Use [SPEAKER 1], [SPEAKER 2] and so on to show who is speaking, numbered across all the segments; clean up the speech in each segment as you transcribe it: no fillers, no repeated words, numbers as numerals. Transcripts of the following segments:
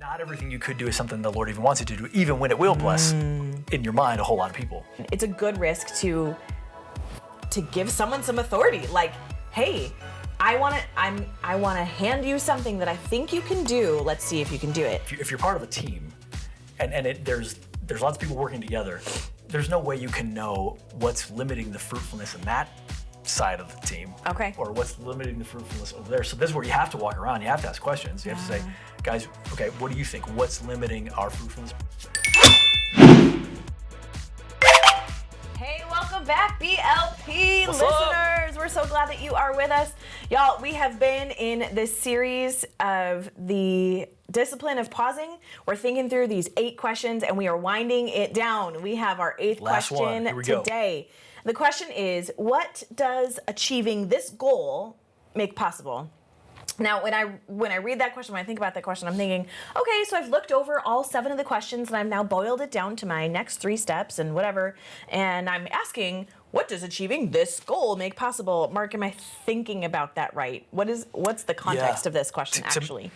[SPEAKER 1] Not everything you could do is something the Lord even wants you to do, even when it will bless in your mind a whole lot of people.
[SPEAKER 2] It's a good risk to give someone some authority. Like, hey, I want to hand you something that I think you can do. Let's see if you can do it.
[SPEAKER 1] If you're part of a team, and there's lots of people working together, there's no way you can know what's limiting the fruitfulness in that side of the team.
[SPEAKER 2] Okay.
[SPEAKER 1] Or what's limiting the fruitfulness over there. So this is where you have to walk around. You have to ask questions. You have to say, guys, okay, what do you think? What's limiting our fruitfulness?
[SPEAKER 2] Hey, welcome back, BLP
[SPEAKER 1] What's
[SPEAKER 2] listeners.
[SPEAKER 1] up?
[SPEAKER 2] We're so glad that you are with us. Y'all, we have been in this series of the discipline of pausing. We're thinking through these 8 questions and we are winding it down. We have our 8th
[SPEAKER 1] Last one.
[SPEAKER 2] question
[SPEAKER 1] Here we go.
[SPEAKER 2] today. The question is, what does achieving this goal make possible? Now, when I read that question, when I think about that question, I'm thinking, okay, so I've looked over all 7 of the questions and I've now boiled it down to my next 3 steps and whatever. And I'm asking, what does achieving this goal make possible? Mark, am I thinking about that right? What's the context of this question actually?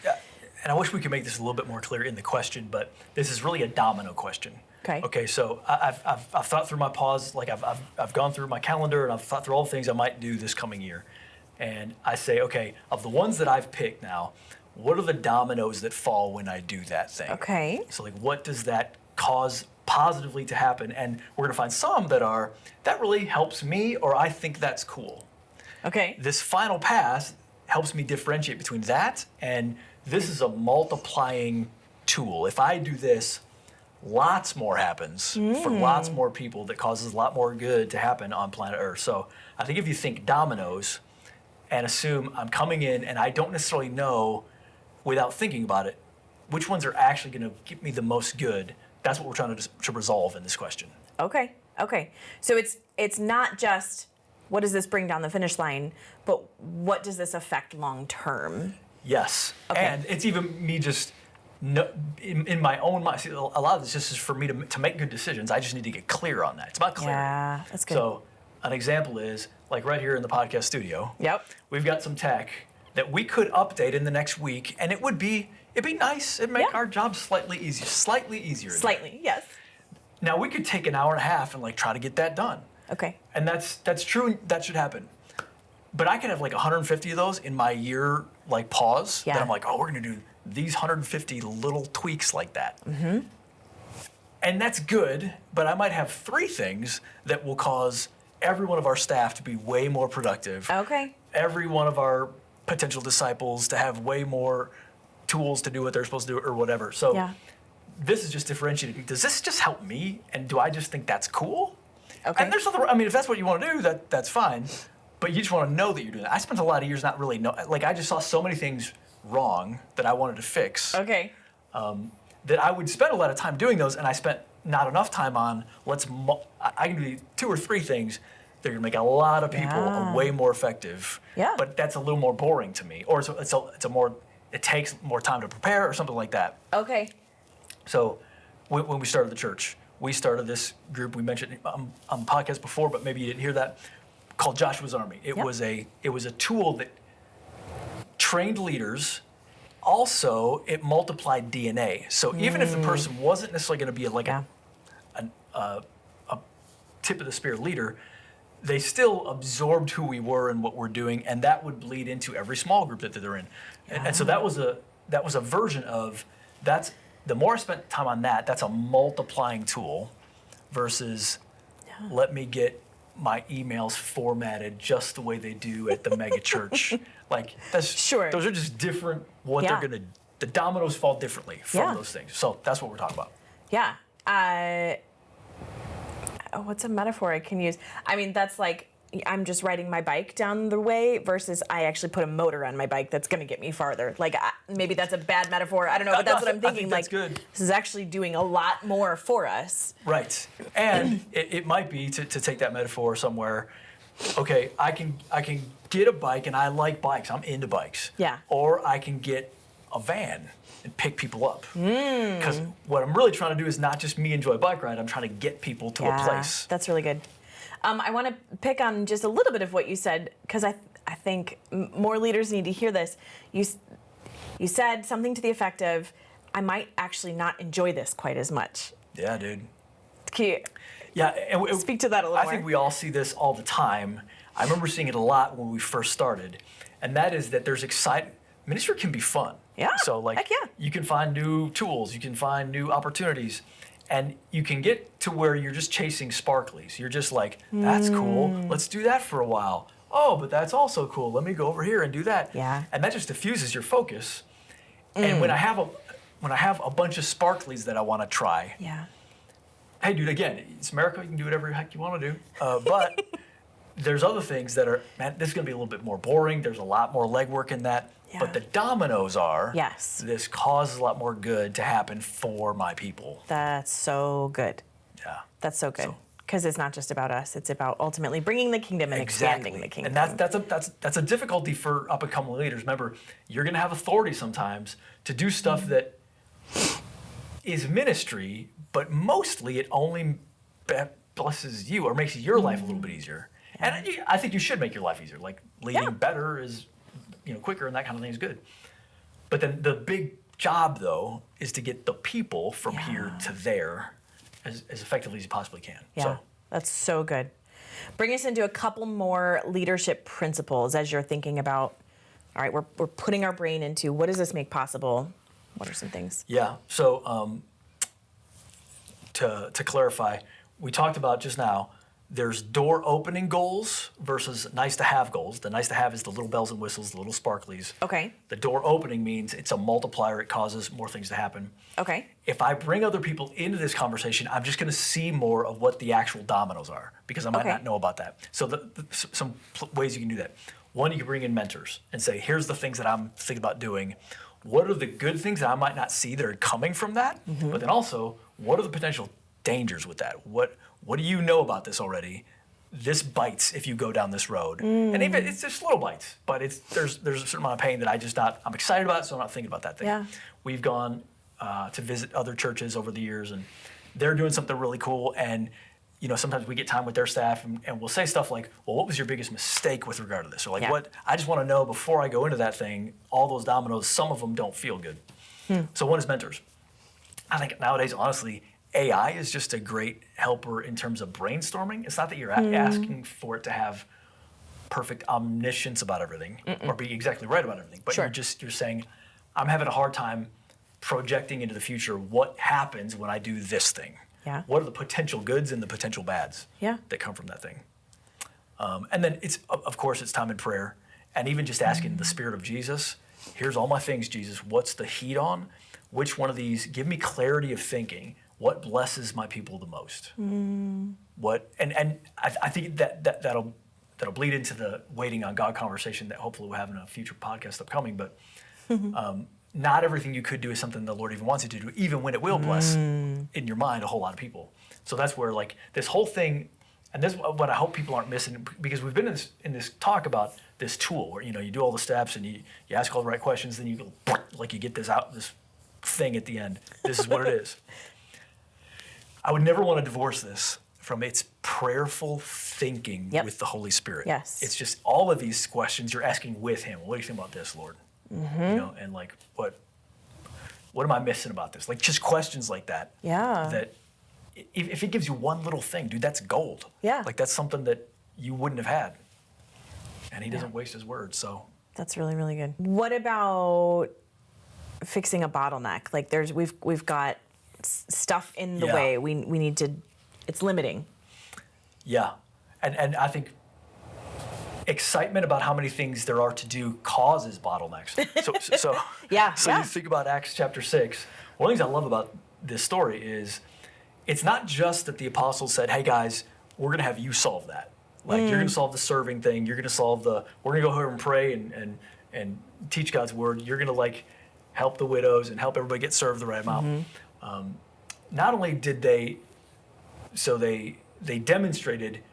[SPEAKER 1] And I wish we could make this a little bit more clear in the question, but this is really a domino question. Okay, so I've thought through my pause, like I've gone through my calendar and I've thought through all the things I might do this coming year. And I say, okay, of the ones that I've picked now, what are the dominoes that fall when I do that thing?
[SPEAKER 2] Okay.
[SPEAKER 1] So like, what does that cause positively to happen? And we're gonna find some that really helps me, or I think that's cool.
[SPEAKER 2] Okay.
[SPEAKER 1] This final pass helps me differentiate between that and this is a multiplying tool. If I do this, lots more happens for lots more people that causes a lot more good to happen on planet Earth. So I think if you think dominoes and assume I'm coming in and I don't necessarily know without thinking about it, which ones are actually gonna give me the most good, that's what we're trying to resolve in this question.
[SPEAKER 2] Okay. So it's not just what does this bring down the finish line, but what does this affect long term?
[SPEAKER 1] Yes,
[SPEAKER 2] Okay.
[SPEAKER 1] and it's even me just in my own mind. See, a lot of this just is for me to make good decisions. I just need to get clear on that. It's about clarity.
[SPEAKER 2] Yeah, that's good.
[SPEAKER 1] So an example is like right here in the podcast studio.
[SPEAKER 2] Yep.
[SPEAKER 1] We've got some tech that we could update in the next week, and it'd be nice. It'd make our job slightly easier.
[SPEAKER 2] Slightly, yes.
[SPEAKER 1] Now we could take an hour and a half and like try to get that done.
[SPEAKER 2] Okay.
[SPEAKER 1] And that's true. That should happen. But I can have like 150 of those in my year like pause.
[SPEAKER 2] Yeah.
[SPEAKER 1] That I'm like, oh, we're gonna do these 150 little tweaks like that. Mm-hmm. And that's good, but I might have 3 things that will cause every one of our staff to be way more productive.
[SPEAKER 2] Okay.
[SPEAKER 1] Every one of our potential disciples to have way more tools to do what they're supposed to do or whatever. So this is just differentiating. Does this just help me? And do I just think that's cool?
[SPEAKER 2] Okay.
[SPEAKER 1] And there's nothing, I mean, if that's what you want to do, that's fine. But you just want to know that you're doing that. I spent a lot of years not really know, like I just saw so many things wrong that I wanted to fix.
[SPEAKER 2] Okay.
[SPEAKER 1] That I would spend a lot of time doing those, and I spent not enough time on I can do 2 or 3 things that are gonna make a lot of people way more effective.
[SPEAKER 2] Yeah.
[SPEAKER 1] But that's a little more boring to me, or it takes more time to prepare, or something like that.
[SPEAKER 2] Okay.
[SPEAKER 1] So when we started the church, we started this group. We mentioned it on the podcast before, but maybe you didn't hear that, called Joshua's Army. It was a tool that trained leaders. Also, it multiplied DNA. So even if the person wasn't necessarily going to be a tip of the spear leader, they still absorbed who we were and what we're doing, and that would bleed into every small group that they're in. And so that was a version of that's. The more I spent time on that, that's a multiplying tool versus let me get my emails formatted just the way they do at the mega church. Like those are just different the dominoes fall differently from those things. So that's what we're talking about.
[SPEAKER 2] Yeah. What's a metaphor I can use? I mean, that's like I'm just riding my bike down the way versus I actually put a motor on my bike that's going to get me farther. Like maybe that's a bad metaphor. I don't know, but that's what I'm thinking.
[SPEAKER 1] I think that's good.
[SPEAKER 2] This is actually doing a lot more for us.
[SPEAKER 1] Right. And it might be to take that metaphor somewhere. Okay, I can get a bike, and I like bikes. I'm into bikes.
[SPEAKER 2] Yeah.
[SPEAKER 1] Or I can get a van and pick people up. Because what I'm really trying to do is not just me enjoy a bike ride. I'm trying to get people to a place.
[SPEAKER 2] That's really good. I want to pick on just a little bit of what you said, because I think more leaders need to hear this. You said something to the effect of, I might actually not enjoy this quite as much.
[SPEAKER 1] Yeah, dude.
[SPEAKER 2] Can you
[SPEAKER 1] Yeah, and
[SPEAKER 2] speak to that a little more?
[SPEAKER 1] I think we all see this all the time. I remember seeing it a lot when we first started, and that is that there's ministry can be fun.
[SPEAKER 2] Yeah,
[SPEAKER 1] So like,
[SPEAKER 2] heck yeah.
[SPEAKER 1] you can find new tools, you can find new opportunities, and you can get to where you're just chasing sparklies. You're just like, that's cool. Let's do that for a while. Oh, but that's also cool. Let me go over here and do that.
[SPEAKER 2] Yeah.
[SPEAKER 1] And that just diffuses your focus. And when I have a bunch of sparklies that I want to try,
[SPEAKER 2] Yeah.
[SPEAKER 1] hey, dude, again, it's America. You can do whatever the heck you want to do. But there's other things that are, man, this is going to be a little bit more boring. There's a lot more legwork in that.
[SPEAKER 2] Yeah.
[SPEAKER 1] But the dominoes are,
[SPEAKER 2] Yes.
[SPEAKER 1] this causes a lot more good to happen for my people.
[SPEAKER 2] That's so good.
[SPEAKER 1] Yeah.
[SPEAKER 2] That's so good.
[SPEAKER 1] So-
[SPEAKER 2] Because it's not just about us. It's about ultimately bringing the kingdom and expanding the kingdom.
[SPEAKER 1] And that's a difficulty for up and coming leaders. Remember, you're going to have authority sometimes to do stuff that is ministry, but mostly it only blesses you or makes your life a little bit easier. Yeah. And I think you should make your life easier. Like leading better is, quicker, and that kind of thing is good. But then the big job, though, is to get the people from here to there as effectively as you possibly can.
[SPEAKER 2] Yeah,
[SPEAKER 1] So,
[SPEAKER 2] that's so good. Bring us into a couple more leadership principles as you're thinking about, all right, we're putting our brain into what does this make possible? What are some things?
[SPEAKER 1] yeah. So to clarify, we talked about just now, there's door opening goals versus nice to have goals. The nice to have is the little bells and whistles, the little sparklies.
[SPEAKER 2] Okay.
[SPEAKER 1] The door opening means it's a multiplier. It causes more things to happen.
[SPEAKER 2] Okay.
[SPEAKER 1] If I bring other people into this conversation, I'm just going to see more of what the actual dominoes are because I might not know about that. So some ways you can do that. One, you can bring in mentors and say, here's the things that I'm thinking about doing. What are the good things that I might not see that are coming from that? Mm-hmm. But then also, what are the potential dangers with that? What do you know about this already? This bites if you go down this road. And even it's just little bites, but there's a certain amount of pain that I'm excited about, so I'm not thinking about that thing.
[SPEAKER 2] Yeah.
[SPEAKER 1] We've gone to visit other churches over the years, and they're doing something really cool. And sometimes we get time with their staff, and we'll say stuff like, "Well, what was your biggest mistake with regard to this?" Or like, "What? I just want to know before I go into that thing. All those dominoes, some of them don't feel good." So one is mentors. I think nowadays, honestly, AI is just a great helper in terms of brainstorming. It's not that you're asking for it to have perfect omniscience about everything or be exactly right about everything, but you're saying, I'm having a hard time projecting into the future what happens when I do this thing.
[SPEAKER 2] Yeah.
[SPEAKER 1] What are the potential goods and the potential bads that come from that thing? And then of course, it's time in prayer, and even just asking the Spirit of Jesus, here's all my things, Jesus. What's the heat on? Which one of these? Give me clarity of thinking. What blesses my people the most? What and I think that'll bleed into the waiting on God conversation that hopefully we'll have in a future podcast upcoming. But not everything you could do is something the Lord even wants you to do, even when it will bless in your mind a whole lot of people. So that's where like this whole thing, and this is what I hope people aren't missing, because we've been in this talk about this tool where you do all the steps and you ask all the right questions, then you go like you get this thing at the end. This is what it is. I would never want to divorce this from its prayerful thinking with the Holy Spirit.
[SPEAKER 2] Yes.
[SPEAKER 1] It's just all of these questions you're asking with Him. What do you think about this, Lord? And like, what am I missing about this? Like just questions like that.
[SPEAKER 2] Yeah.
[SPEAKER 1] That if it gives you one little thing, dude, that's gold.
[SPEAKER 2] Yeah. Like
[SPEAKER 1] that's something that you wouldn't have had. And He doesn't waste His words, so.
[SPEAKER 2] That's really, really good. What about fixing a bottleneck? Like we've got stuff in the way. We need to, it's limiting. Yeah.
[SPEAKER 1] And I think excitement about how many things there are to do causes bottlenecks. So you think about Acts chapter 6. One of the things I love about this story is it's not just that the apostles said, hey guys, we're going to have you solve that. Like you're going to solve the serving thing. You're going to solve we're going to go over and pray and teach God's word. You're going to like help the widows and help everybody get served the right amount. Not only did they demonstrated,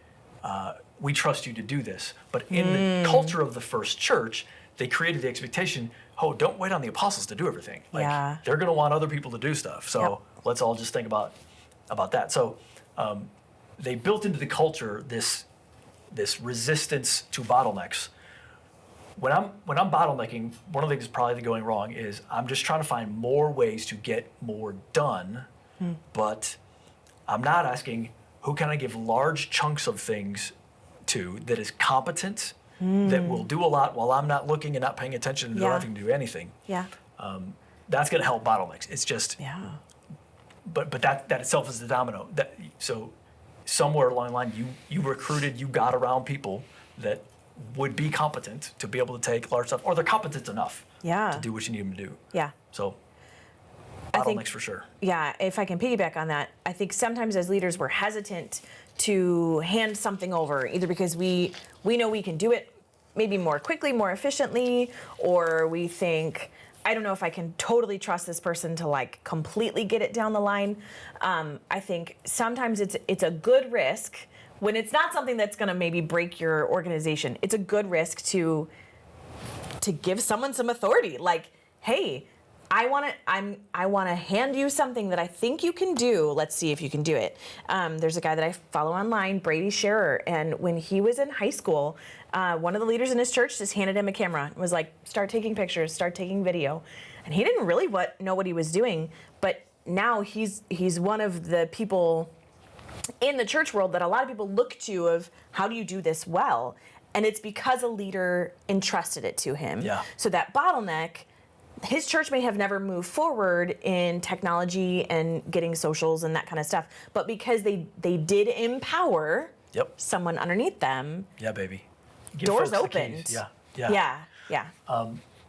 [SPEAKER 1] we trust you to do this, but in the culture of the first church, they created the expectation, oh, don't wait on the apostles to do everything. Like they're going to want other people to do stuff. So let's all just think about that. So they built into the culture this resistance to bottlenecks, when I'm bottlenecking, one of the things probably going wrong is I'm just trying to find more ways to get more done, but I'm not asking who can I give large chunks of things to that is competent, that will do a lot while I'm not looking and not paying attention and not having to do anything.
[SPEAKER 2] Yeah.
[SPEAKER 1] That's going to help bottlenecks. It's just,
[SPEAKER 2] Yeah.
[SPEAKER 1] but that itself is the domino. So somewhere along the line, you recruited, you got around people that would be competent to be able to take large stuff, or they're competent enough to do what you need them to do.
[SPEAKER 2] Yeah.
[SPEAKER 1] So
[SPEAKER 2] I
[SPEAKER 1] bottlenecks
[SPEAKER 2] think,
[SPEAKER 1] for sure.
[SPEAKER 2] Yeah, if I can piggyback on that, I think sometimes as leaders we're hesitant to hand something over, either because we know we can do it maybe more quickly, more efficiently, or we think, I don't know if I can totally trust this person to like completely get it down the line. I think sometimes it's a good risk when it's not something that's going to maybe break your organization. It's a good risk to give someone some authority. Like, hey, I want to hand you something that I think you can do. Let's see if you can do it. There's a guy that I follow online, Brady Scherer, and when he was in high school, one of the leaders in his church just handed him a camera and was like, start taking pictures, start taking video. And he didn't really know what he was doing, but now he's one of the people in the church world that a lot of people look to of how do you do this well? And it's because a leader entrusted it to him.
[SPEAKER 1] Yeah.
[SPEAKER 2] So that bottleneck, his church may have never moved forward in technology and getting socials and that kind of stuff, but because they did empower someone underneath them,
[SPEAKER 1] baby. Give
[SPEAKER 2] doors opened. Yeah.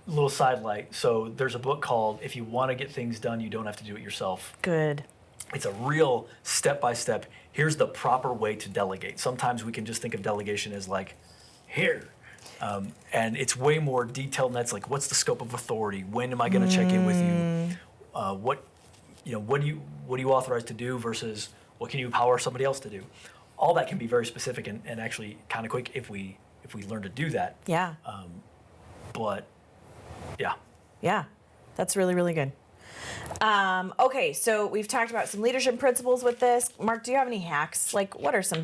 [SPEAKER 1] Little sidelight. So there's a book called "If You Want to Get Things Done, You Don't Have to Do It Yourself."
[SPEAKER 2] Good.
[SPEAKER 1] It's a real step-by-step. Here's the proper way to delegate. Sometimes we can just think of delegation as like, here. And it's way more detailed than that's like, what's the scope of authority? When am I going to check in with you? What do you authorize to do versus what can you empower somebody else to do? All that can be very specific and actually kind of quick if we learn to do that.
[SPEAKER 2] Yeah.
[SPEAKER 1] But yeah.
[SPEAKER 2] Yeah, that's really, really good. Okay, so we've talked about some leadership principles with this. Mark, do you have any hacks? Like, what are some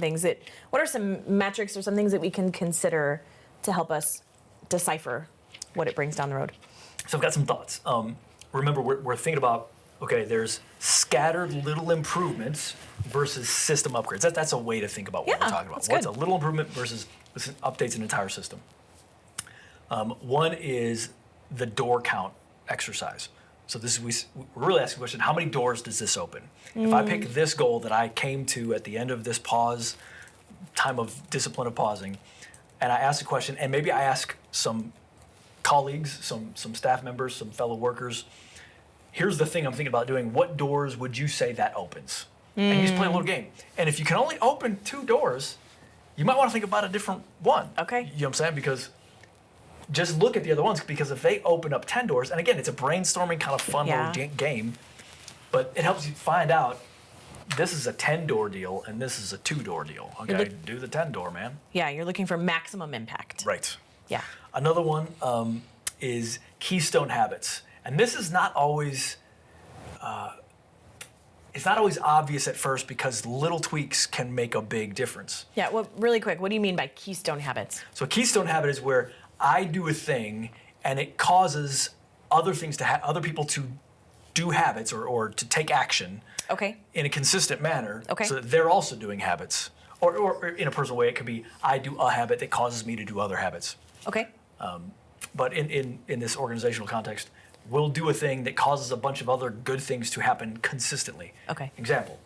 [SPEAKER 2] metrics or some things that we can consider to help us decipher what it brings down the road?
[SPEAKER 1] So I've got some thoughts. Remember, we're thinking about, okay, there's scattered little improvements versus system upgrades. That's a way to think about what we're talking about. What's a little improvement versus updates an entire system. One is the door count exercise. So we're really asking the question, how many doors does this open? If I pick this goal that I came to at the end of this time of discipline of pausing, and I ask the question, and maybe I ask some colleagues, some staff members, some fellow workers, here's the thing I'm thinking about doing. What doors would you say that opens? And you just play a little game. And if you can only open 2 doors, you might want to think about a different one.
[SPEAKER 2] Okay.
[SPEAKER 1] You know what I'm saying? Because just look at the other ones, because if they open up 10 doors, and again, it's a brainstorming kind of fun little game, but it helps you find out this is a 10-door deal and this is a 2-door deal. Okay, do the 10-door, man.
[SPEAKER 2] Yeah, you're looking for maximum impact.
[SPEAKER 1] Right.
[SPEAKER 2] Yeah.
[SPEAKER 1] Another one is Keystone habits. And this is not always, it's not always obvious at first because little tweaks can make a big difference.
[SPEAKER 2] Yeah, well, really quick, what do you mean by keystone habits?
[SPEAKER 1] So a keystone habit is where I do a thing and it causes other things other people to do habits or to take action in a consistent manner so that they're also doing habits. Or in a personal way, it could be I do a habit that causes me to do other habits.
[SPEAKER 2] Okay.
[SPEAKER 1] But in this organizational context, we'll do a thing that causes a bunch of other good things to happen consistently.
[SPEAKER 2] Okay.
[SPEAKER 1] Example,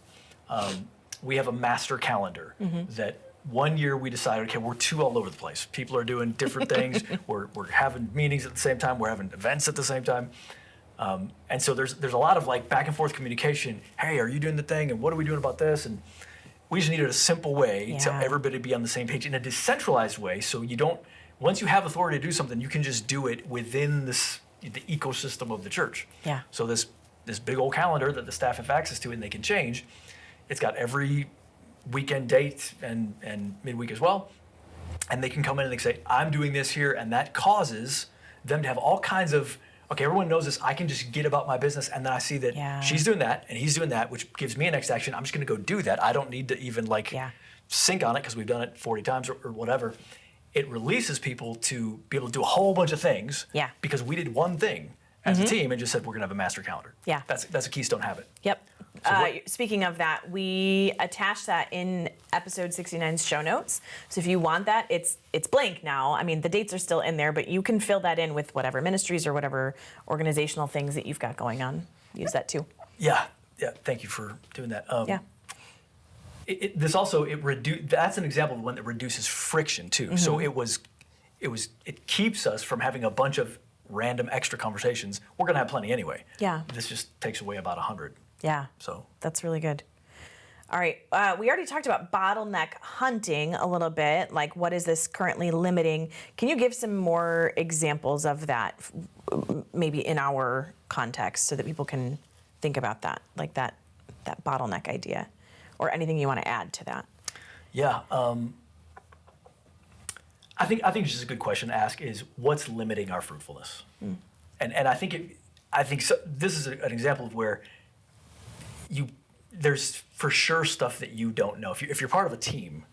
[SPEAKER 1] we have a master calendar that one year we decided, okay, we're too all over the place. People are doing different things. We're having meetings at the same time. We're having events at the same time. And so there's a lot of like back and forth communication. Hey, are you doing the thing? And what are we doing about this? And we just needed a simple way to everybody be on the same page in a decentralized way. So you don't, once you have authority to do something, you can just do it within the ecosystem of the church.
[SPEAKER 2] Yeah.
[SPEAKER 1] So this big old calendar that the staff have access to and they can change, it's got every weekend date and midweek as well. And they can come in and they say, I'm doing this here. And that causes them to have all kinds of, okay, everyone knows this. I can just get about my business. And then I see that she's doing that and he's doing that, which gives me a next action. I'm just going to go do that. I don't need to even sync on it because we've done it 40 times or whatever. it releases people to be able to do a whole bunch of things.
[SPEAKER 2] Yeah.
[SPEAKER 1] Because we did one thing as a team and just said we're gonna have a master calendar.
[SPEAKER 2] Yeah.
[SPEAKER 1] That's a Keystone habit.
[SPEAKER 2] Yep. Speaking of that, we attached that in episode 69's show notes. So if you want that, it's blank now. I mean, the dates are still in there, but you can fill that in with whatever ministries or whatever organizational things that you've got going on. Use that too.
[SPEAKER 1] Yeah. Thank you for doing that.
[SPEAKER 2] Yeah.
[SPEAKER 1] That's an example of one that reduces friction too. So it keeps us from having a bunch of random extra conversations. We're gonna have plenty anyway.
[SPEAKER 2] Yeah.
[SPEAKER 1] This just takes away about 100.
[SPEAKER 2] Yeah.
[SPEAKER 1] So
[SPEAKER 2] that's really good. All right. We already talked about bottleneck hunting a little bit. Like, what is this currently limiting? Can you give some more examples of that, maybe in our context, so that people can think about that, like that bottleneck idea, or anything you want to add to that?
[SPEAKER 1] Yeah. I think it's just a good question to ask is what's limiting our fruitfulness? And I think this is an example of where there's for sure stuff that you don't know. If you're part of a team,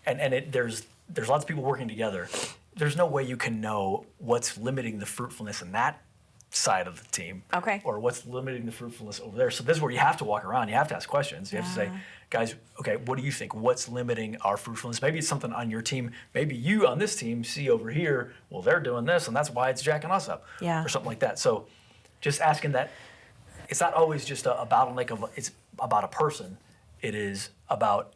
[SPEAKER 1] and there's lots of people working together, there's no way you can know what's limiting the fruitfulness in that side of the team.
[SPEAKER 2] Okay.
[SPEAKER 1] Or what's limiting the fruitfulness over there. So this is where you have to walk around. You have to ask questions. You have to say, guys, okay, what do you think? What's limiting our fruitfulness? Maybe it's something on your team. Maybe you on this team see over here, well, they're doing this, and that's why it's jacking us up.
[SPEAKER 2] Yeah.
[SPEAKER 1] Or something like that. So just asking that. It's not always just a bottleneck it's about a person. It is about,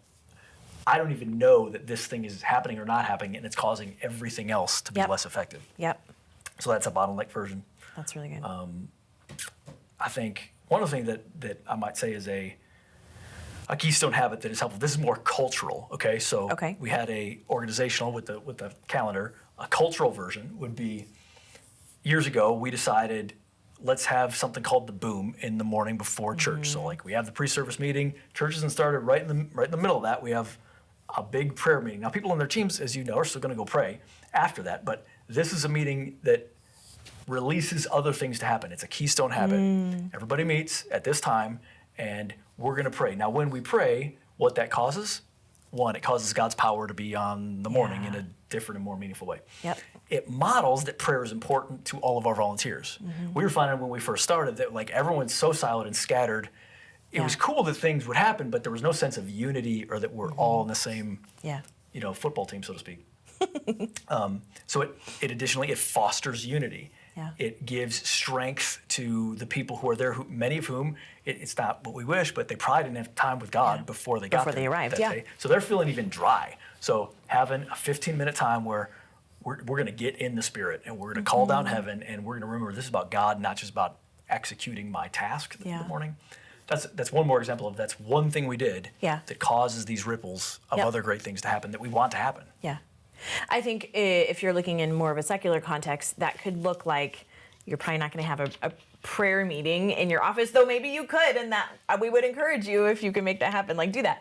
[SPEAKER 1] I don't even know that this thing is happening or not happening, and it's causing everything else to be less effective.
[SPEAKER 2] Yep.
[SPEAKER 1] So that's a bottleneck version.
[SPEAKER 2] That's really good.
[SPEAKER 1] I think one of the things that I might say is a Keystone habit that is helpful. This is more cultural, okay? So we had a organizational with the calendar. A cultural version would be, years ago, we decided, let's have something called the boom in the morning before church. So like we have the pre-service meeting, church isn't started right in the middle of that. We have a big prayer meeting. Now people on their teams, as you know, are still gonna go pray after that, but this is a meeting that releases other things to happen. It's a Keystone habit. Everybody meets at this time and we're gonna pray. Now when we pray, what that causes, one, it causes God's power to be on the morning in a different and more meaningful way.
[SPEAKER 2] Yep.
[SPEAKER 1] It models that prayer is important to all of our volunteers. We were finding when we first started that like everyone's so siloed and scattered. It was cool that things would happen, but there was no sense of unity or that we're all in the same, football team, so to speak. So it additionally, it fosters unity.
[SPEAKER 2] Yeah.
[SPEAKER 1] It gives strength to the people who are there, many of whom, it's not what we wish, but they probably didn't have time with God before they got there.
[SPEAKER 2] Before they arrived,
[SPEAKER 1] that day. So they're feeling even dry. So having a 15-minute time where we're going to get in the Spirit and we're going to call down heaven and we're going to remember this is about God, not just about executing my task in the morning. That's one more example of that's one thing we did that causes these ripples of other great things to happen that we want to happen.
[SPEAKER 2] Yeah. I think if you're looking in more of a secular context, that could look like you're probably not going to have a prayer meeting in your office, though maybe you could, and that we would encourage you if you can make that happen, like do that.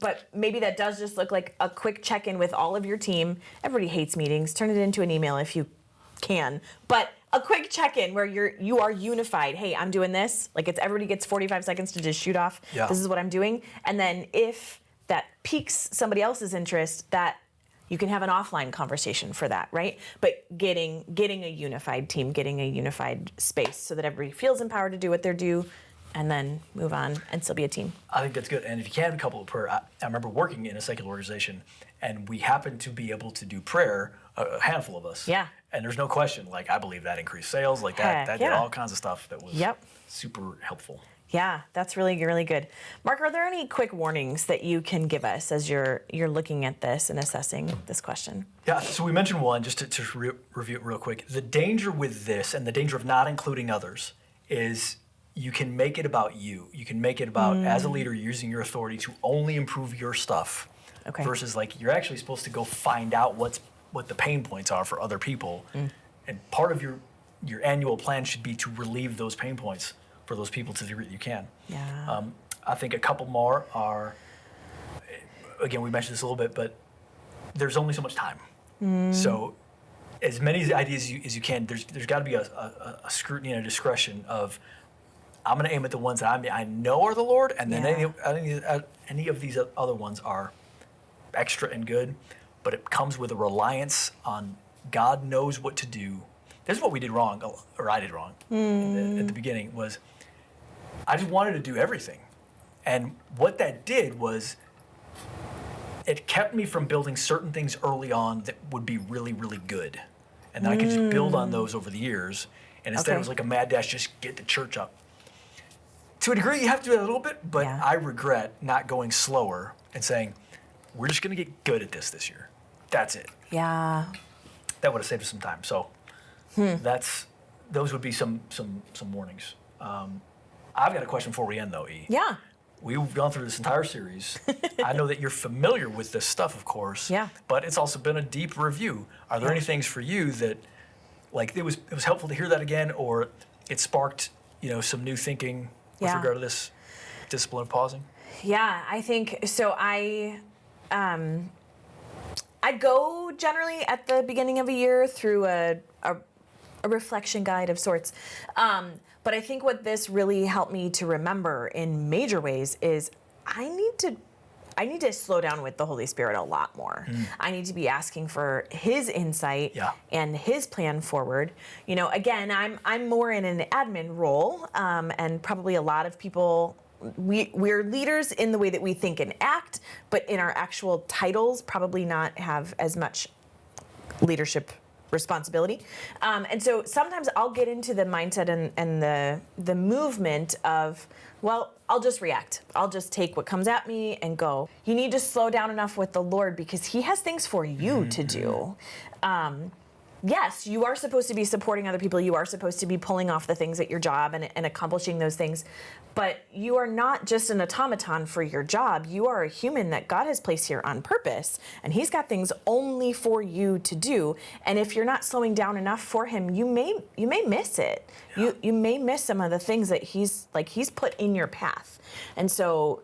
[SPEAKER 2] But maybe that does just look like a quick check-in with all of your team. Everybody hates meetings. Turn it into an email if you can. But a quick check-in where you are unified. Hey, I'm doing this. Like everybody gets 45 seconds to just shoot off.
[SPEAKER 1] Yeah.
[SPEAKER 2] This is what I'm doing. And then if that piques somebody else's interest, that you can have an offline conversation for that, right? But getting a unified team, getting a unified space so that everybody feels empowered to do what they're due and then move on and still be a team.
[SPEAKER 1] I think that's good. And if you can have a couple of prayer, I remember working in a secular organization and we happened to be able to do prayer, a handful of us.
[SPEAKER 2] Yeah.
[SPEAKER 1] And there's no question, like I believe that increased sales, like that did all kinds of stuff that was super helpful.
[SPEAKER 2] Yeah, that's really, really good. Mark, are there any quick warnings that you can give us as you're looking at this and assessing this question? Yeah,
[SPEAKER 1] so we mentioned one, just to review it real quick. The danger with this and the danger of not including others is you can make it about you. You can make it about, as a leader, using your authority to only improve your stuff versus like you're actually supposed to go find out what the pain points are for other people. And part of your annual plan should be to relieve those pain points for those people to the degree that you can.
[SPEAKER 2] Yeah.
[SPEAKER 1] I think a couple more are, again, we mentioned this a little bit, but there's only so much time. So as many ideas as you can, there's got to be a scrutiny and a discretion of, I'm going to aim at the ones that I know are the Lord, and then any of these other ones are extra and good. but it comes with a reliance on God knows what to do. This is what we did wrong, or I did wrong at the beginning, was I just wanted to do everything. And what that did was it kept me from building certain things early on that would be really, really good. And then I could just build on those over the years. And instead it was like a mad dash, just get the church up. To a degree, you have to do that a little bit, but I regret not going slower and saying, we're just going to get good at this year. That's it.
[SPEAKER 2] Yeah.
[SPEAKER 1] That would have saved us some time. So those would be some warnings. I've got a question before we end, though, E.
[SPEAKER 2] Yeah.
[SPEAKER 1] We've gone through this entire series. I know that you're familiar with this stuff, of course.
[SPEAKER 2] Yeah.
[SPEAKER 1] But it's also been a deep review. Are there any things for you that, like, it was helpful to hear that again, or it sparked, some new thinking with regard to this discipline of pausing?
[SPEAKER 2] Yeah, I think so. I go generally at the beginning of a year through a reflection guide of sorts. But I think what this really helped me to remember in major ways is I need to slow down with the Holy Spirit a lot more. I need to be asking for His insight and His plan forward. Again, I'm more in an admin role, and probably a lot of people, we're leaders in the way that we think and act, but in our actual titles, probably not have as much leadership responsibility. And so sometimes I'll get into the mindset and the movement of, well, I'll just react. I'll just take what comes at me and go. You need to slow down enough with the Lord because He has things for you to do. Yes, you are supposed to be supporting other people. You are supposed to be pulling off the things at your job and accomplishing those things. But you are not just an automaton for your job. You are a human that God has placed here on purpose. And He's got things only for you to do. And if you're not slowing down enough for Him, you may miss it. Yeah. You may miss some of the things that He's put in your path. And so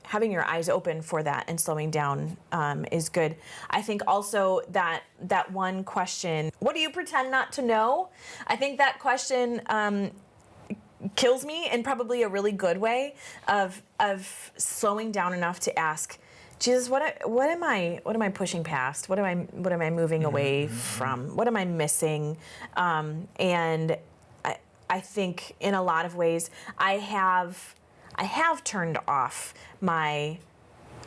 [SPEAKER 2] having your eyes open for that and slowing down is good. I think also that one question, what do you pretend not to know? I think that question kills me in probably a really good way of slowing down enough to ask, Jesus, what am I pushing past? What am I moving away from? What am I missing? And I think in a lot of ways I have turned off the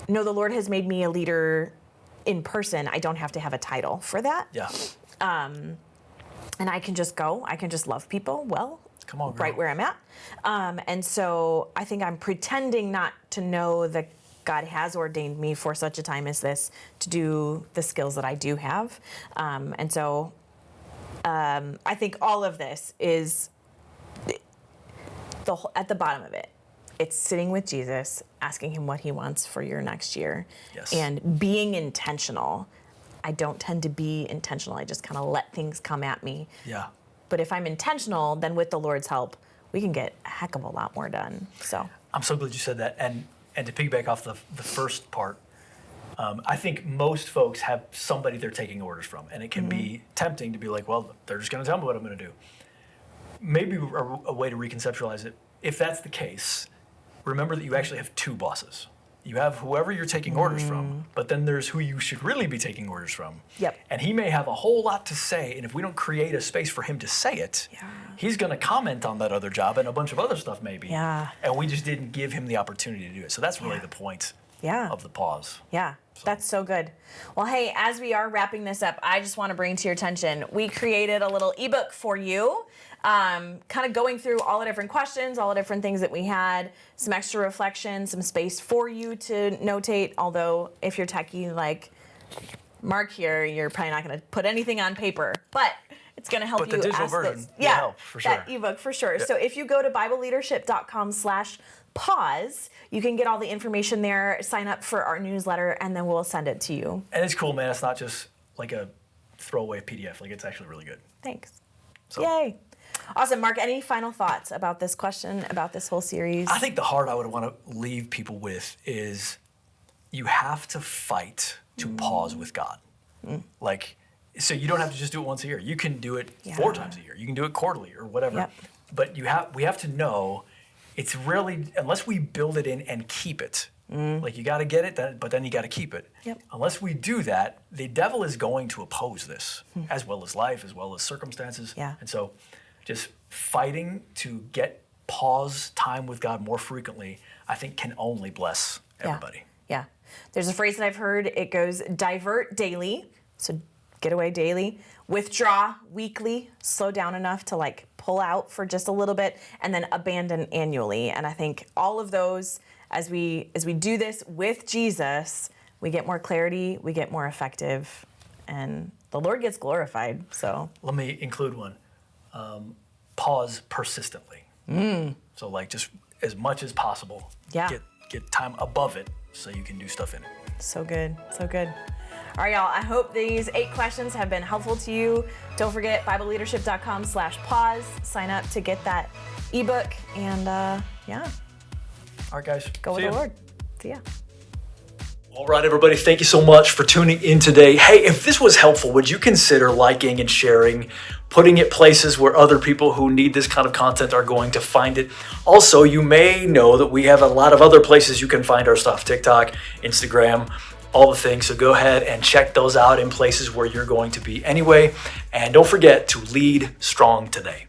[SPEAKER 2] Lord has made me a leader in person. I don't have to have a title for that.
[SPEAKER 1] Yeah.
[SPEAKER 2] And I can just go. I can just love people well.
[SPEAKER 1] Come on, girl.
[SPEAKER 2] Right where I'm at. And so I think I'm pretending not to know that God has ordained me for such a time as this to do the skills that I do have. And so I think all of this is at the bottom of it. It's sitting with Jesus, asking Him what He wants for your next year, and being intentional. I don't tend to be intentional. I just kind of let things come at me.
[SPEAKER 1] Yeah.
[SPEAKER 2] But if I'm intentional, then with the Lord's help, we can get a heck of a lot more done. So
[SPEAKER 1] I'm so glad you said that. And to piggyback off the first part, I think most folks have somebody they're taking orders from, and it can be tempting to be like, well, they're just going to tell me what I'm going to do. Maybe a way to reconceptualize it, if that's the case, remember that you actually have two bosses. You have whoever you're taking orders from, but then there's who you should really be taking orders from.
[SPEAKER 2] Yep.
[SPEAKER 1] And he may have a whole lot to say, and if we don't create a space for him to say it, he's going to comment on that other job and a bunch of other stuff maybe.
[SPEAKER 2] Yeah.
[SPEAKER 1] And we just didn't give him the opportunity to do it. So that's really the point of the pause.
[SPEAKER 2] Yeah, that's so good. Well, hey, as we are wrapping this up, I just want to bring to your attention, we created a little ebook for you. Kind of going through all the different questions, all the different things that we had, some extra reflection, some space for you to notate. Although if you're techie like Mark here, you're probably not going to put anything on paper, but it's going to help you.
[SPEAKER 1] But the digital
[SPEAKER 2] ask
[SPEAKER 1] version
[SPEAKER 2] this.
[SPEAKER 1] will help for sure.
[SPEAKER 2] That ebook for sure. Yeah. So if you go to BibleLeadership.com/pause, you can get all the information there, sign up for our newsletter, and then we'll send it to you.
[SPEAKER 1] And it's cool, man. It's not just like a throwaway PDF. Like, it's actually really good.
[SPEAKER 2] Thanks.
[SPEAKER 1] So.
[SPEAKER 2] Yay. Awesome. Mark, any final thoughts about this question, about this whole series?
[SPEAKER 1] I think the heart I would want to leave people with is you have to fight to pause with God. Like, so you don't have to just do it once a year. You can do it 4 times a year. You can do it quarterly or whatever.
[SPEAKER 2] Yep.
[SPEAKER 1] But we have to know it's really, unless we build it in and keep it, Like you got to get it, but then you got to keep it.
[SPEAKER 2] Yep.
[SPEAKER 1] Unless we do that, the devil is going to oppose this, as well as life, as well as circumstances.
[SPEAKER 2] Yeah.
[SPEAKER 1] And so just fighting to get pause time with God more frequently, I think can only bless everybody.
[SPEAKER 2] Yeah. There's a phrase that I've heard. It goes divert daily. So get away daily, withdraw weekly, slow down enough to like pull out for just a little bit, and then abandon annually. And I think all of those, as we do this with Jesus, we get more clarity, we get more effective, and the Lord gets glorified. So
[SPEAKER 1] let me include one. Pause persistently. So like just as much as possible.
[SPEAKER 2] Yeah.
[SPEAKER 1] Get time above it so you can do stuff in it.
[SPEAKER 2] So good. So good. All right, y'all. I hope these 8 questions have been helpful to you. Don't forget BibleLeadership.com/pause. Sign up to get that ebook. And yeah.
[SPEAKER 1] All right, guys.
[SPEAKER 2] Go with the Lord. See ya.
[SPEAKER 1] All right, everybody. Thank you so much for tuning in today. Hey, if this was helpful, would you consider liking and sharing, putting it places where other people who need this kind of content are going to find it? Also, you may know that we have a lot of other places you can find our stuff: TikTok, Instagram, all the things. So go ahead and check those out in places where you're going to be anyway. And don't forget to lead strong today.